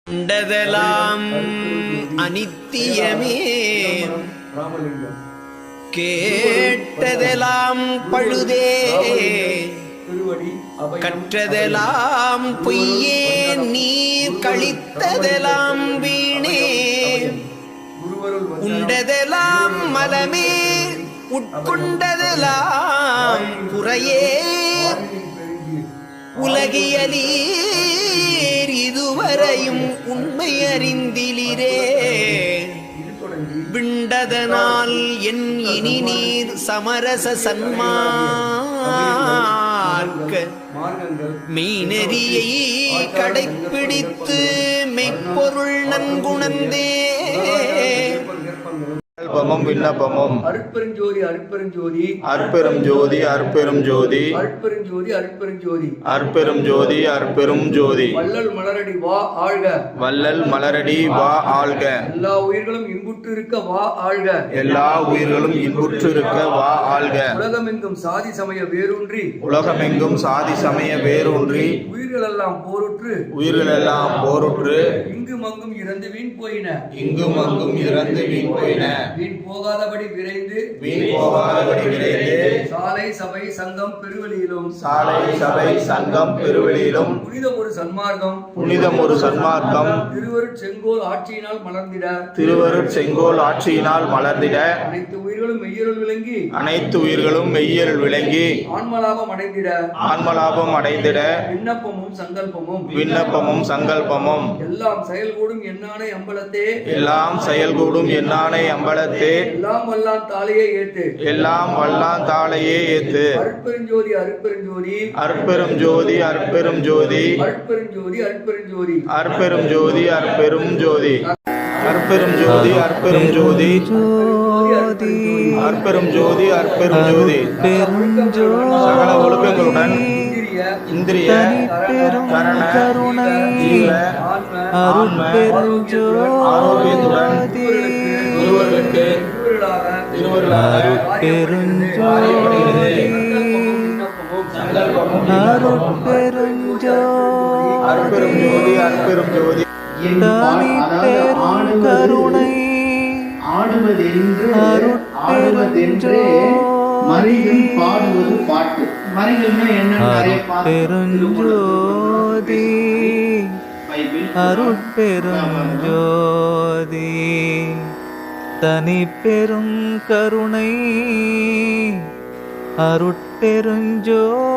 கண்டதெல்லாம் அனித்தியமே, கேட்டதெல்லாம் பழுதே, கற்றதெல்லாம் பொய்யே, நீர் கழித்ததெல்லாம் வீணே, உண்டதெல்லாம் மலமே, உட்கொண்டதெல்லாம் குறையே, உலகியலீர் இதுவரையும் உண்மை அறிந்திலிரே, விண்டதனால் என் இனி நீர் சமரச சன்மார்க்க மெய்நெறியை கடைப்பிடித்து மெய்ப்பொருள் நன்குணர்ந்தே. விண்ணப்பமும் விண்ணப்பமும் அருட்பெருஞ்சோதி அருட்பெருஞ்சோதி அருட்பெருஞ்சோதி அருட்பெருஞ்சோதி அருட்பெருஞ்சோதி அருட்பெருஞ்சோதி அருட்பெருஞ்சோதி அருட்பெருஞ்சோதி வள்ளல் மலரடி வா ஆழ்க, வள்ளல் மலரடி வா ஆழ்க, எல்லா உயிர்களும் இன்புற்று இருக்க வா ஆழ்க, எல்லா உயிர்களும் இன்புற்று இருக்க வா ஆழ்க, உலகமெங்கும் சாதி சமய வேரூன்றி, உலகமெங்கும் சாதி சமய வேரூன்றி, உயிர்களெல்லாம் போருற்று, உயிர்களெல்லாம் போருற்று, இங்கு மங்கும் இறந்து வீண் போயின, இங்கு மங்கும் இறந்து வீண் போயின, வீண் போகாதபடி விரைந்து, வீண் போகாதபடி விரைந்து, சாலை சபை சங்கம் பெருவெளியிலும், சாலை சபை சங்கம் பெருவெளியிலும், புனிதம் ஒரு சன்மார்க்கம், புனிதம் ஒரு சன்மார்க்கம், திருவருட் செங்கோல் ஆட்சியினால் மலர்ந்திட, திருவருட் செங்கோல் ஆட்சியினால் மலர்ந்திட, அனைத்து உயிர்களும் மெய்யருள் விளங்கி, அனைத்து உயிர்களும் மெய்யருள் விளங்கி, ஆன்மலாபம் அடைந்திட, ஆன்மலாபம் அடைந்திட, விண்ணப்பமும் சங்கல்பமும், விண்ணப்பமும் சங்கல்பமும், எல்லாம் செயல்கூடும் எண்ணானை அம்பலத்தே, எல்லாம் செயல்கூடும் எண்ணானை அம்பலத்தே, எல்லாம் வல்லான் தாளையே ஏத்து, எல்லாம் வல்லான் தாளையே ஏத்து, அருட்பெருஞ்சோதி அருட்பெருஞ்சோதி அற்பெரும் ஜோதி அற்பெரும் ஜோதி அருட்பெருஞ்சோதி அருட்பெருஞ்சோதி அற்பெரும் ஜோதி அற்பெரும் ஜோதி அற்பெரும் ஜோதி அற்பெரும் ஜோதி அற்பெரும் ஜோதி அற்பெரும் ஜோதி சகல ஒழுக்கங்களுடன் இந்திரிய கரண ஜீவ ஆன்ம ஆரோக்கியத்துடன் ஒருவர்களுக்கு திருவருளாக அற்பெரும் ஜோதி அற்பெரும் ஜோதி கருணை ஆடுவதென்றே மறைகள் பாடுவது பாட்டு. மறைகள்னா என்ன? பெருஞ்சோதி அருட்பெருஞ்சோதி தனி பெரும் கருணை அருட்பெருஞ்சோதி